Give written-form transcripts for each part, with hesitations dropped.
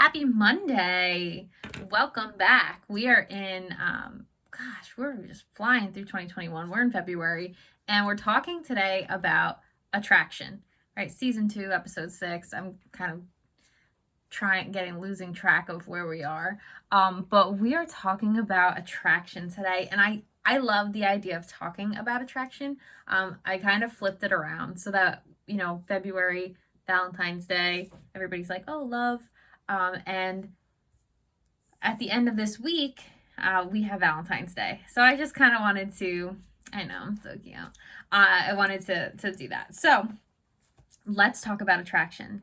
Happy Monday. Welcome back. We are in, we're just flying through 2021. We're in February and we're talking today about attraction, right? Season 2, episode 6. I'm kind of losing track of where we are. But we are talking about attraction today. And I love the idea of talking about attraction. I kind of flipped it around so that, February, Valentine's Day, everybody's like, oh, love. And at the end of this week, we have Valentine's Day. So I just kind of wanted to, I know, I'm so cute. I wanted to do that. So let's talk about attraction.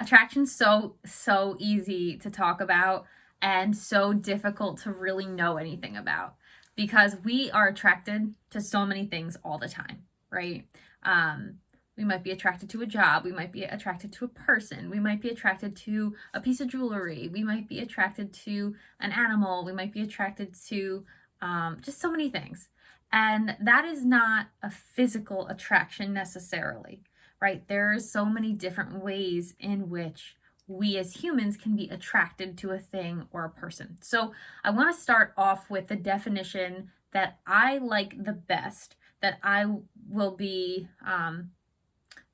Attraction's so easy to talk about and so difficult to really know anything about because we are attracted to so many things all the time, right? We might be attracted to a job. We might be attracted to a person. We might be attracted to a piece of jewelry. We might be attracted to an animal. We might be attracted to just so many things. And that is not a physical attraction necessarily, right? There are so many different ways in which we as humans can be attracted to a thing or a person. So I want to start off with the definition that I like the best, that I will be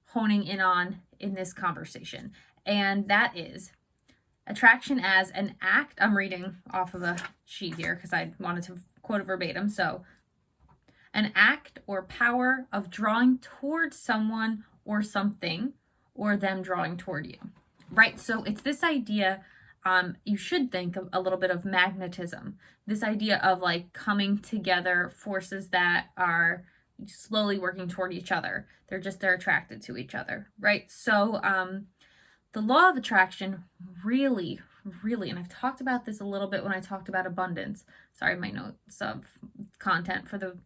honing in on in this conversation. And that is attraction as an act. I'm reading off of a sheet here because I wanted to quote it verbatim. So an act or power of drawing towards someone or something, or them drawing toward you, right? So it's this idea, you should think of a little bit of magnetism, this idea of like coming together forces that are slowly working toward each other. They're attracted to each other, right? So the law of attraction really, and I've talked about this a little bit when I talked about abundance. Sorry, my notes of content for the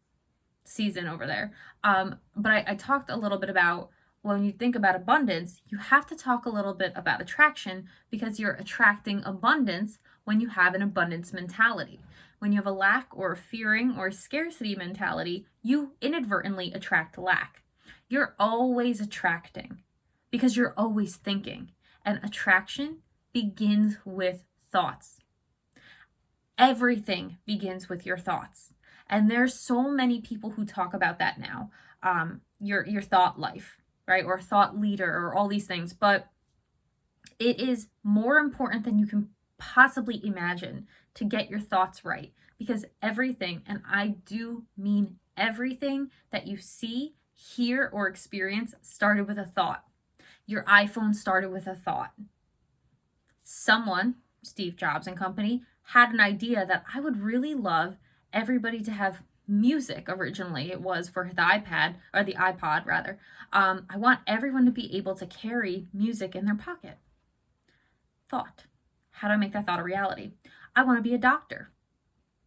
season over there. But I talked a little bit about when you think about abundance, you have to talk a little bit about attraction because you're attracting abundance when you have an abundance mentality. When you have a lack or a fearing or a scarcity mentality, you inadvertently attract lack. You're always attracting because you're always thinking. And attraction begins with thoughts. Everything begins with your thoughts. And there's so many people who talk about that now. Your thought life, right? Or thought leader or all these things. But it is more important than you can possibly imagine to get your thoughts right, because everything, and I do mean everything that you see, hear, or experience started with a thought. Your iPhone started with a thought. Someone, Steve Jobs and company, had an idea that I would really love everybody to have music. Originally it was for the iPad, or the iPod rather. I want everyone to be able to carry music in their pocket. Thought. How do I make that thought a reality? I want to be a doctor.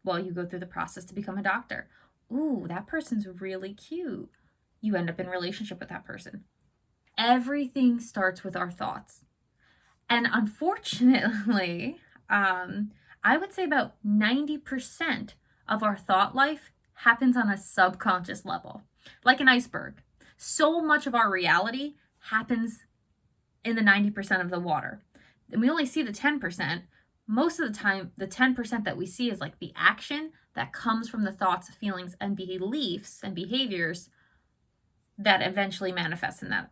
Well, you go through the process to become a doctor. Ooh, that person's really cute. You end up in a relationship with that person. Everything starts with our thoughts. And unfortunately, I would say about 90% of our thought life happens on a subconscious level, like an iceberg. So much of our reality happens in the 90% of the water. And we only see the 10%. Most of the time, the 10% that we see is like the action that comes from the thoughts, feelings, and beliefs and behaviors that eventually manifest in that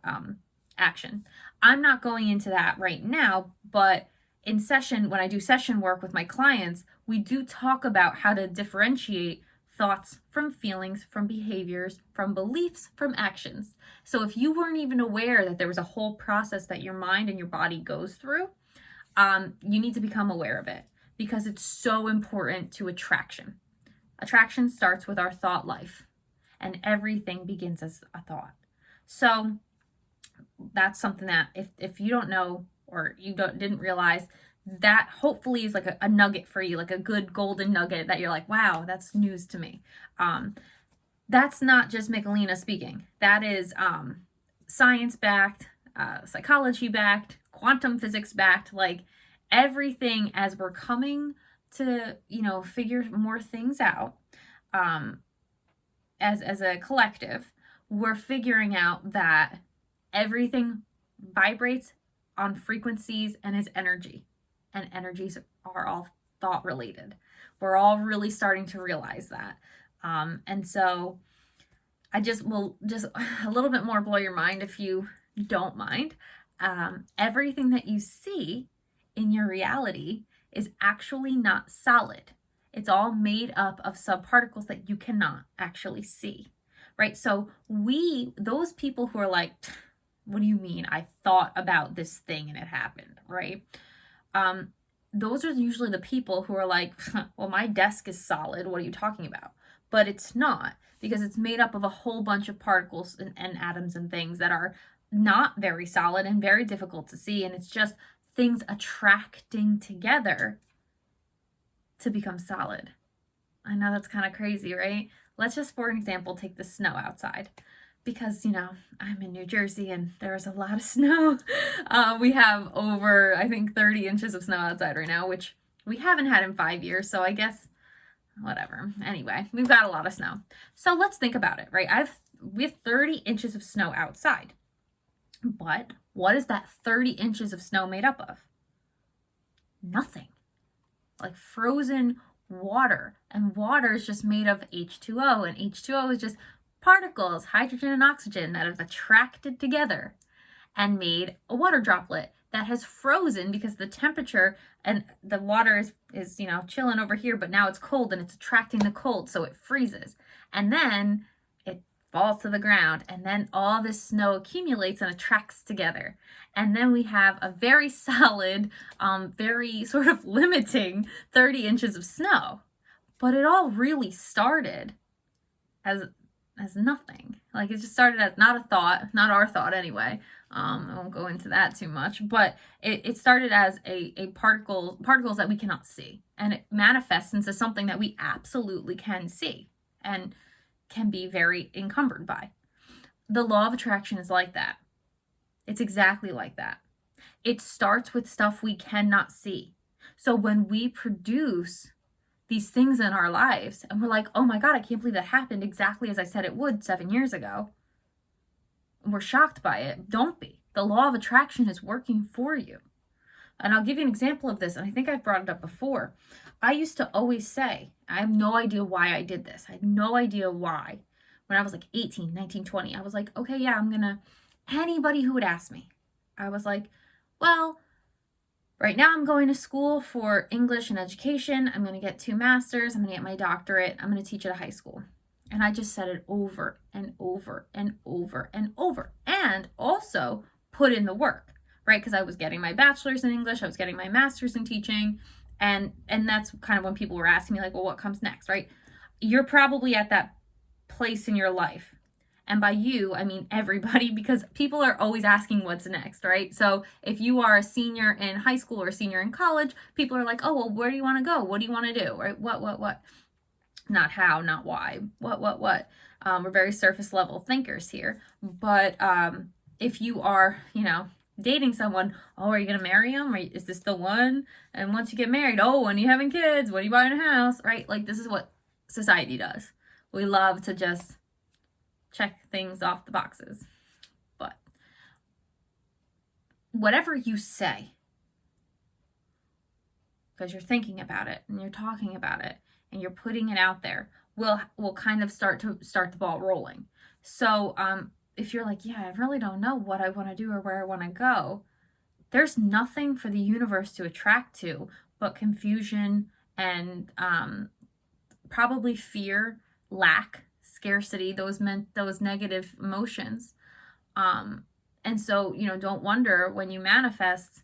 action. I'm not going into that right now, but in session, when I do session work with my clients, we do talk about how to differentiate thoughts from feelings, from behaviors, from beliefs, from actions. So if you weren't even aware that there was a whole process that your mind and your body goes through, you need to become aware of it because it's so important to attraction. Attraction starts with our thought life, and everything begins as a thought. So that's something that if you don't know or you didn't realize, that hopefully is like a nugget for you, like a good golden nugget that you're like, wow, that's news to me. That's not just Michelina speaking. That is science-backed, psychology-backed, quantum physics-backed, like everything as we're coming to, figure more things out as a collective, we're figuring out that everything vibrates on frequencies and is energy. and energies are all thought related. We're all really starting to realize that. And so I will just a little bit more blow your mind if you don't mind. Everything that you see in your reality is actually not solid. It's all made up of subparticles that you cannot actually see, right? So those people who are like, what do you mean? I thought about this thing and it happened, right? Those are usually the people who are like, well, my desk is solid. What are you talking about? But it's not, because it's made up of a whole bunch of particles and atoms and things that are not very solid and very difficult to see. And it's just things attracting together to become solid. I know that's kind of crazy, right? Let's just, for an example, take the snow outside. Because, I'm in New Jersey and there's a lot of snow. We have over, I think, 30 inches of snow outside right now, which we haven't had in 5 years. So I guess, whatever. Anyway, we've got a lot of snow. So let's think about it, right? We have 30 inches of snow outside. But what is that 30 inches of snow made up of? Nothing. Like frozen water. And water is just made of H2O. And H2O is just particles, hydrogen and oxygen, that have attracted together and made a water droplet that has frozen because the temperature and the water is chilling over here, but now it's cold and it's attracting the cold, so it freezes. And then it falls to the ground, and then all this snow accumulates and attracts together. And then we have a very solid, very sort of limiting 30 inches of snow. But it all really started as nothing. Like, it just started as not a thought, not our thought anyway. I won't go into that too much, but it started as a particles that we cannot see, and it manifests into something that we absolutely can see and can be very encumbered by. The law of attraction is like that. It's exactly like that. It starts with stuff we cannot see. So when we produce these things in our lives and we're like, oh my God, I can't believe that happened exactly as I said it would 7 years ago, we're shocked by it. Don't be. The law of attraction is working for you. And I'll give you an example of this, and I think I've brought it up before. I used to always say, I have no idea why I did this. I had no idea why. When I was like 18, 19, 20, I was like, okay, yeah, anybody who would ask me, I was like, well, right now I'm going to school for English and education. I'm going to get 2 masters. I'm going to get my doctorate. I'm going to teach at a high school. And I just said it over and over and over and over. And also put in the work, right? Because I was getting my bachelor's in English. I was getting my master's in teaching. And that's kind of when people were asking me, like, well, what comes next, right? You're probably at that place in your life. And by you, I mean everybody, because people are always asking what's next, right? So if you are a senior in high school or a senior in college, people are like, oh, well, where do you want to go? What do you want to do, right? What? Not how, not why. What? We're very surface level thinkers here. But if you are, dating someone, oh, are you going to marry them? Is this the one? And once you get married, oh, when are you having kids? When are you buying a house, right? Like, this is what society does. We love to just check things off the boxes. But whatever you say, because you're thinking about it and you're talking about it and you're putting it out there, will kind of start the ball rolling. So if you're like, yeah, I really don't know what I want to do or where I want to go, there's nothing for the universe to attract to but confusion and probably fear, lack, scarcity, those negative emotions. And so, don't wonder when you manifest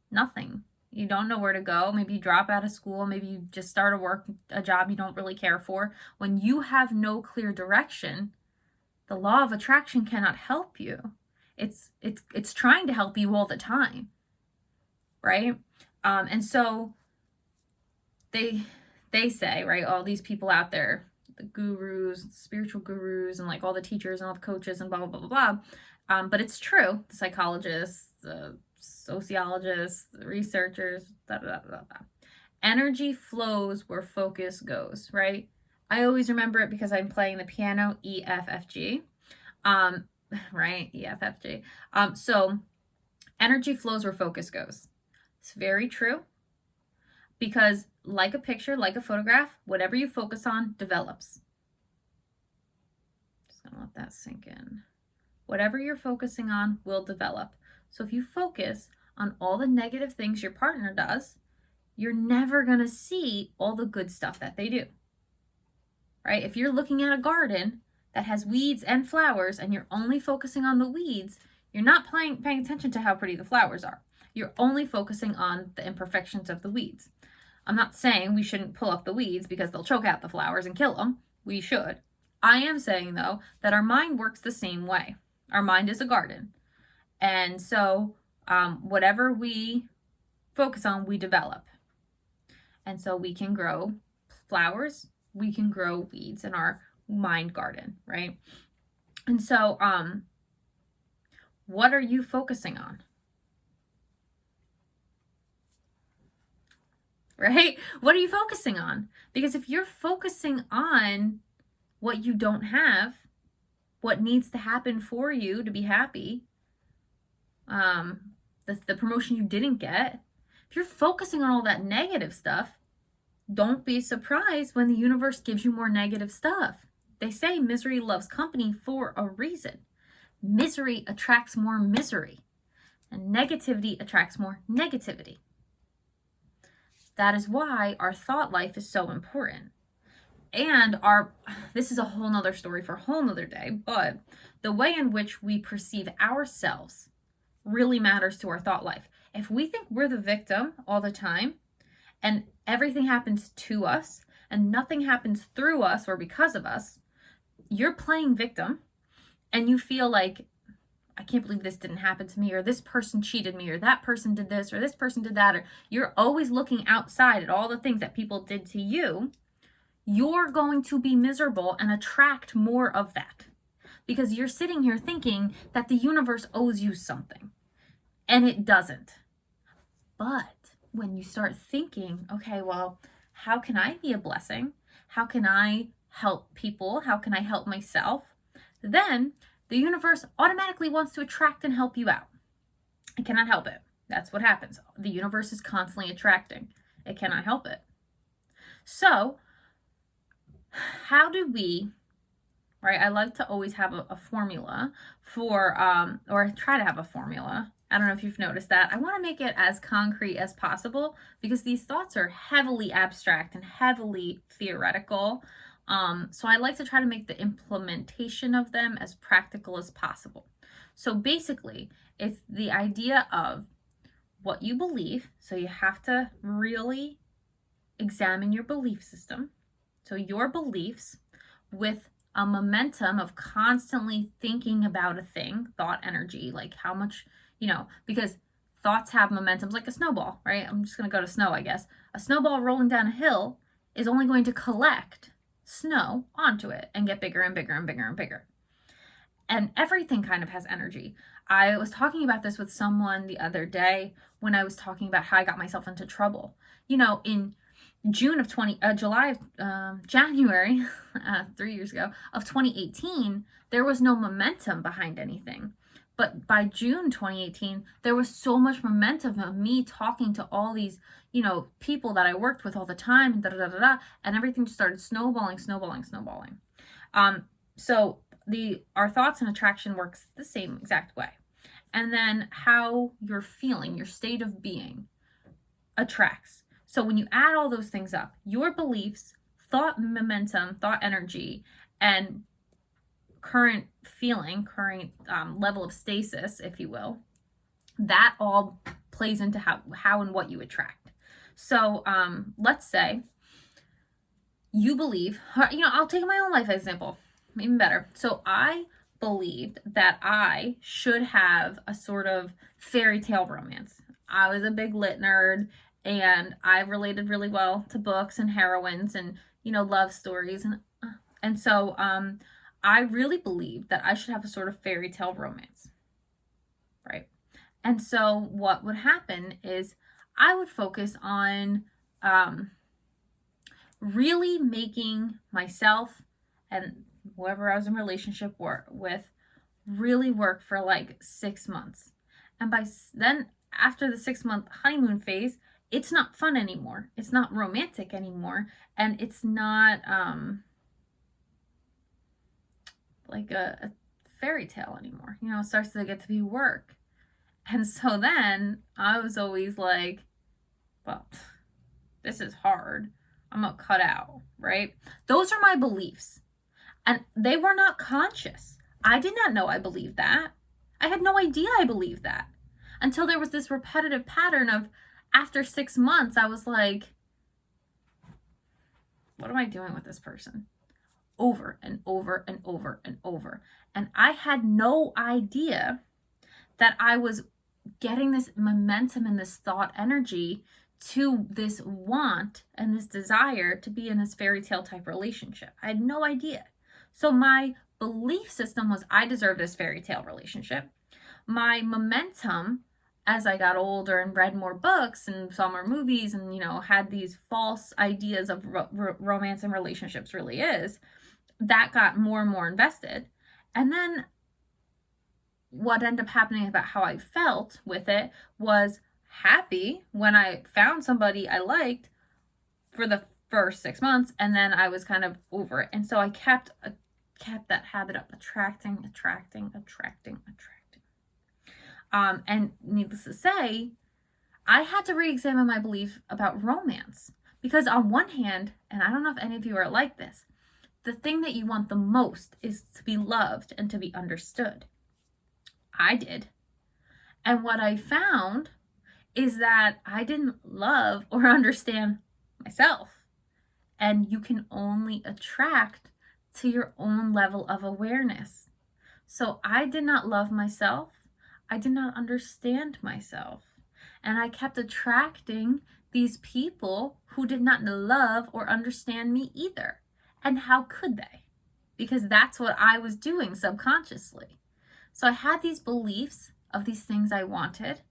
nothing. You don't know where to go. Maybe you drop out of school. Maybe you just start a job you don't really care for. When you have no clear direction, the law of attraction cannot help you. It's trying to help you all the time, right? And so they say, right, all these people out there, the gurus, spiritual gurus, and like all the teachers and all the coaches and blah, blah, blah, blah, blah. But it's true. The psychologists, the sociologists, the researchers, da, da, da, da, da. Energy flows where focus goes, right? I always remember it because I'm playing the piano, E, F, F, G. Right? E, F, F, G. So energy flows where focus goes. It's very true. Because like a picture, like a photograph, whatever you focus on develops. Just gonna let that sink in. Whatever you're focusing on will develop. So if you focus on all the negative things your partner does, you're never going to see all the good stuff that they do. Right? If you're looking at a garden that has weeds and flowers and you're only focusing on the weeds, you're not paying attention to how pretty the flowers are. You're only focusing on the imperfections of the weeds. I'm not saying we shouldn't pull up the weeds because they'll choke out the flowers and kill them. We should. I am saying, though, that our mind works the same way. Our mind is a garden. And so whatever we focus on, we develop. And so we can grow flowers, we can grow weeds in our mind garden, right? And so what are you focusing on? Right? What are you focusing on? Because if you're focusing on what you don't have, what needs to happen for you to be happy, the promotion you didn't get, if you're focusing on all that negative stuff, don't be surprised when the universe gives you more negative stuff. They say misery loves company for a reason. Misery attracts more misery, and negativity attracts more negativity. That is why our thought life is so important. And this is a whole nother story for a whole nother day, but the way in which we perceive ourselves really matters to our thought life. If we think we're the victim all the time and everything happens to us and nothing happens through us or because of us, you're playing victim and you feel like, I can't believe this didn't happen to me, or this person cheated me, or that person did this, or this person did that, or you're always looking outside at all the things that people did to you. You're going to be miserable and attract more of that because you're sitting here thinking that the universe owes you something, and it doesn't. But when you start thinking, okay, well, how can I be a blessing? How can I help people? How can I help myself? Then the universe automatically wants to attract and help you out. It cannot help it. That's what happens. The universe is constantly attracting. It cannot help it. So, how do we, right? I like to always have a formula for, or try to have a formula. I don't know if you've noticed that. I want to make it as concrete as possible because these thoughts are heavily abstract and heavily theoretical. So I like to try to make the implementation of them as practical as possible. So basically, it's the idea of what you believe. So you have to really examine your belief system. So your beliefs with a momentum of constantly thinking about a thing, thought energy, like how much, because thoughts have momentums like a snowball, right? I'm just going to go to snow, I guess. A snowball rolling down a hill is only going to collect snow onto it and get bigger and bigger and bigger and bigger. And everything kind of has energy. I was talking about this with someone the other day when I was talking about how I got myself into trouble. In January, 3 years ago, of 2018, there was no momentum behind anything. But by June 2018, there was so much momentum of me talking to all these, people that I worked with all the time, and everything just started snowballing. So our thoughts and attraction works the same exact way. And then how you're feeling, your state of being attracts. So when you add all those things up, your beliefs, thought momentum, thought energy, and current feeling, current level of stasis, if you will, that all plays into how and what you attract. So let's say you believe, I'll take my own life example, even better. So I believed that I should have a sort of fairy tale romance. I was a big lit nerd, and I related really well to books and heroines and, love stories. And so I really believed that I should have a sort of fairy tale romance, right? And so what would happen is I would focus on really making myself and whoever I was in relationship with really work for like 6 months. And then after the 6-month honeymoon phase, it's not fun anymore. It's not romantic anymore. And it's not like a fairy tale anymore. You know, it starts to get to be work. And so then I was always like, well, this is hard. I'm gonna cut out, right? Those are my beliefs. And they were not conscious. I did not know I believed that. I had no idea I believed that until there was this repetitive pattern of, after 6 months, I was like, what am I doing with this person? Over and over and over and over. And I had no idea that I was getting this momentum and this thought energy to this want and this desire to be in this fairy tale type relationship. I had no idea. So my belief system was, I deserve this fairy tale relationship. My momentum, as I got older and read more books and saw more movies and, you know, had these false ideas of romance and relationships really is, that got more and more invested. And then what ended up happening about how I felt with it was happy when I found somebody I liked for the first 6 months, and then I was kind of over it. And so I kept that habit up, attracting. And needless to say, I had to re-examine my belief about romance, because on one hand, and I don't know if any of you are like this, the thing that you want the most is to be loved and to be understood. I did. And what I found is that I didn't love or understand myself. And you can only attract to your own level of awareness. So I did not love myself. I did not understand myself. And I kept attracting these people who did not love or understand me either. And how could they? Because that's what I was doing subconsciously. So I had these beliefs of these things I wanted.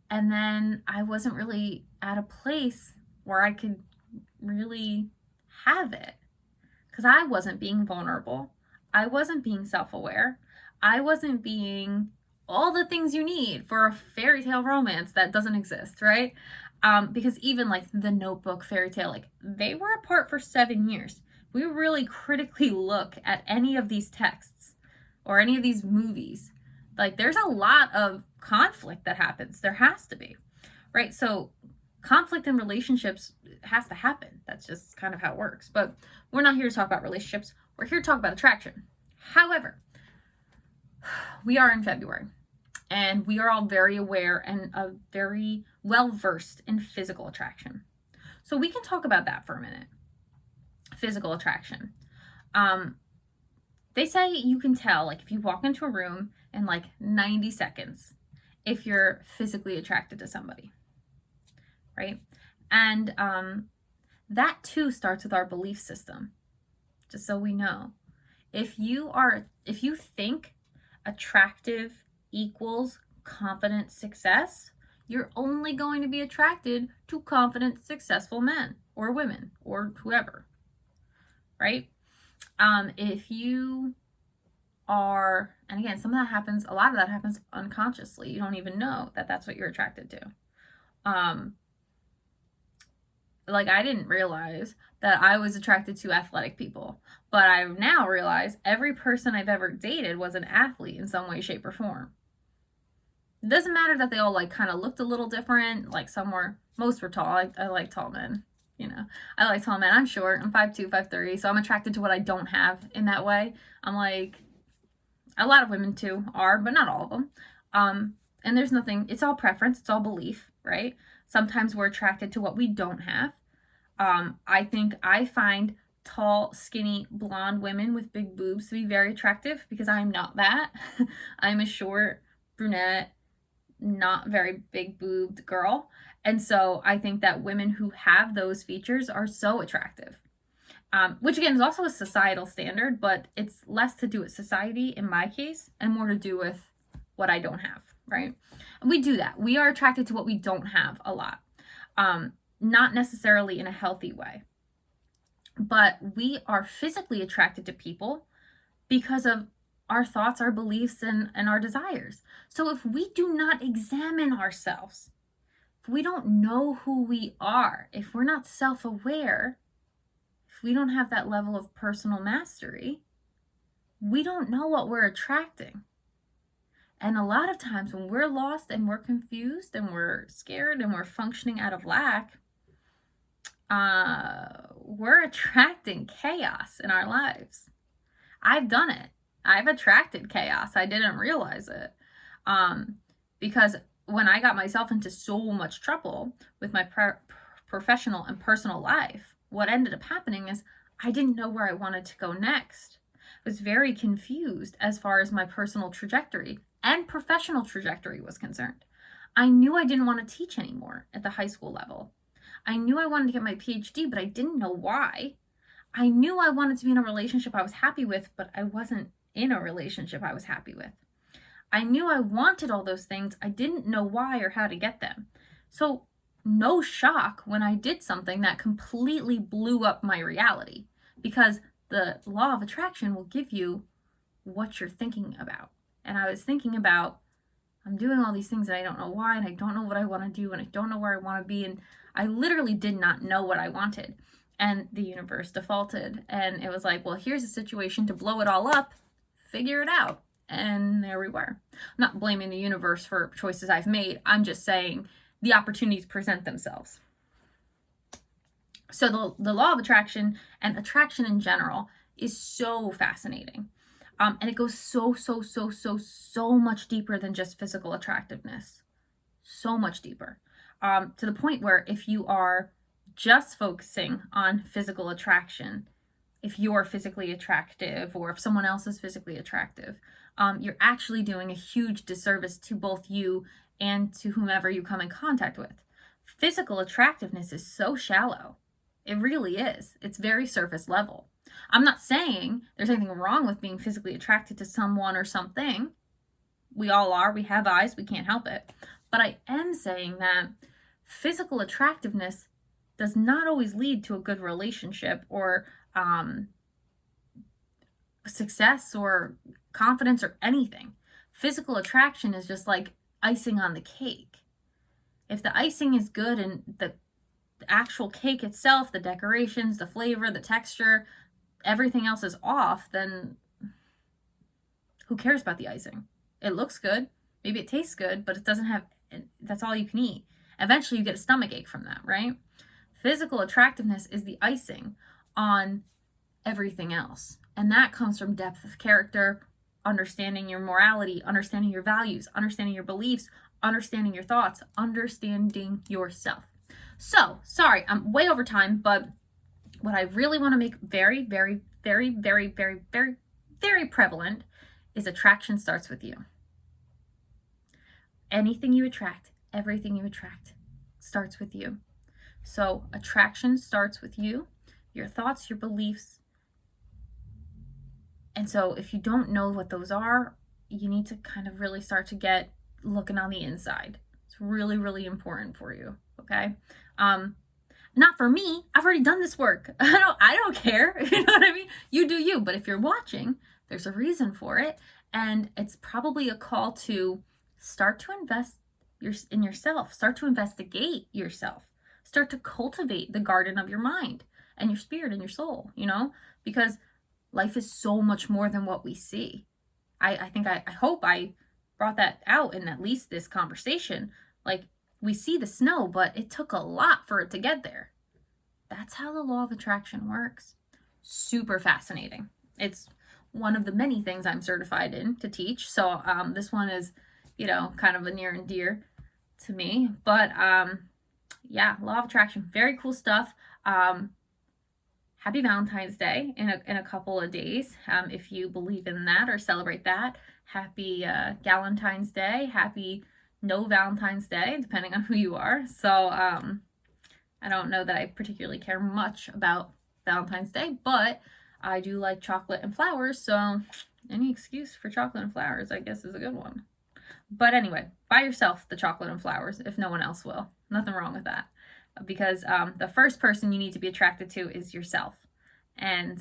And then I wasn't really at a place where I could really have it, because I wasn't being vulnerable. I wasn't being self-aware. I wasn't being all the things you need for a fairy tale romance that doesn't exist, right? Because even like the Notebook fairy tale, like they were apart for 7 years. We really critically look at any of these texts or any of these movies, like there's a lot of conflict that happens. There has to be, right? So conflict in relationships has to happen. That's just kind of how it works. But we're not here to talk about relationships. We're here to talk about attraction. However, we are in February, and we are all very aware and very well versed in physical attraction. So we can talk about that for a minute. Physical attraction. They say you can tell, like if you walk into a room in like 90 seconds, if you're physically attracted to somebody, right? And that too starts with our belief system. Just so we know, if you think attractive equals confident success, you're only going to be attracted to confident, successful men or women or whoever, right? If you are, and again, a lot of that happens unconsciously. You don't even know that that's what you're attracted to. Like I didn't realize that I was attracted to athletic people, but I now realize every person I've ever dated was an athlete in some way, shape, or form. It doesn't matter that they all like kind of looked a little different, like most were tall. I like tall men, you know. I like tall men. I'm short. I'm 5'2", 5'3", so I'm attracted to what I don't have in that way. I'm like, a lot of women too are, but not all of them. And there's nothing, it's all preference, it's all belief, right? Sometimes we're attracted to what we don't have. I find tall, skinny, blonde women with big boobs to be very attractive because I'm not that. I'm a short, brunette, not very big boobed girl. And so I think that women who have those features are so attractive. Which again is also a societal standard, but it's less to do with society in my case and more to do with what I don't have, right? And we do that. We are attracted to what we don't have a lot. Not necessarily in a healthy way, but we are physically attracted to people because of our thoughts, our beliefs, and our desires. So if we do not examine ourselves if we don't know who we are, if we're not self-aware, if we don't have that level of personal mastery, we don't know what we're attracting. And a lot of times when we're lost and we're confused and we're scared and we're functioning out of lack, we're attracting chaos in our lives. I've done it. I've attracted chaos. I didn't realize it. Because when I got myself into so much trouble with my professional and personal life, what ended up happening is I didn't know where I wanted to go next. I was very confused as far as my personal trajectory and professional trajectory was concerned. I knew I didn't want to teach anymore at the high school level. I knew I wanted to get my PhD, but I didn't know why. I knew I wanted to be in a relationship I was happy with, but I wasn't in a relationship I was happy with. I knew I wanted all those things. I didn't know why or how to get them. So no shock when I did something that completely blew up my reality, because the law of attraction will give you what you're thinking about. And I was thinking about, I'm doing all these things and I don't know why, and I don't know what I want to do, and I don't know where I want to be, and I literally did not know what I wanted. And the universe defaulted, and it was like, well, here's a situation to blow it all up, figure it out. And there we were. I'm not blaming the universe for choices I've made. I'm just saying the opportunities present themselves. So the law of attraction and attraction in general is so fascinating. And it goes so much deeper than just physical attractiveness. So much deeper. To the point where if you are just focusing on physical attraction, if you're physically attractive or if someone else is physically attractive, you're actually doing a huge disservice to both you and to whomever you come in contact with. Physical attractiveness is so shallow. It really is. It's very surface level. I'm not saying there's anything wrong with being physically attracted to someone or something. We all are. We have eyes. We can't help it. But I am saying that physical attractiveness does not always lead to a good relationship or success or confidence or anything. Physical attraction is just like icing on the cake. If the icing is good and the actual cake itself, the decorations, the flavor, the texture, everything else is off, then who cares about the icing? It looks good. Maybe it tastes good, but it doesn't have, that's all you can eat. Eventually you get a stomach ache from that, right? Physical attractiveness is the icing on everything else. And that comes from depth of character, understanding your morality, understanding your values, understanding your beliefs, understanding your thoughts, understanding yourself. So, sorry, I'm way over time, but what I really want to make very prevalent is attraction starts with you. Anything you attract, everything you attract starts with you. So attraction starts with you, your thoughts, your beliefs. And so if you don't know what those are, you need to kind of really start to get looking on the inside. It's really important for you, okay? Not for me. I've already done this work. I don't care. You know what I mean? You do you. But if you're watching, there's a reason for it. And it's probably a call to start to invest in yourself. Start to investigate yourself. Start to cultivate the garden of your mind and your spirit and your soul, you know? Because life is so much more than what we see. I hope I brought that out in at least this conversation. Like, we see the snow, but it took a lot for it to get there. That's how the law of attraction works. Super fascinating. It's one of the many things I'm certified in to teach. So this one is, kind of a near and dear to me. But yeah, law of attraction, very cool stuff. Happy Valentine's Day in a couple of days. If you believe in that or celebrate that, happy Galentine's Day. Happy No Valentine's Day, depending on who you are. So I don't know that I particularly care much about Valentine's Day, but I do like chocolate and flowers, so any excuse for chocolate and flowers, I guess, is a good one. But anyway, buy yourself the chocolate and flowers if no one else will. Nothing wrong with that. Because the first person you need to be attracted to is yourself. And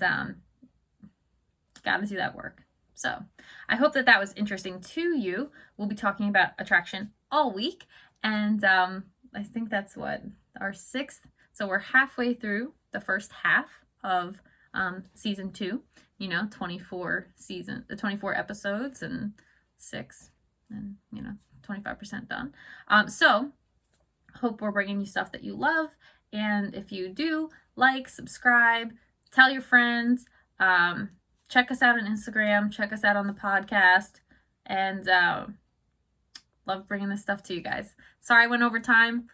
got to do that work. So I hope that was interesting to you. We'll be talking about attraction all week. And I think that's what, our 6th. So we're halfway through the first half of season 2. 24 episodes and 6, and 25% done. So hope we're bringing you stuff that you love. And if you do, like, subscribe, tell your friends, check us out on Instagram, check us out on the podcast, and love bringing this stuff to you guys. Sorry I went over time.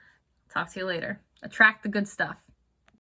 Talk to you later. Attract the good stuff.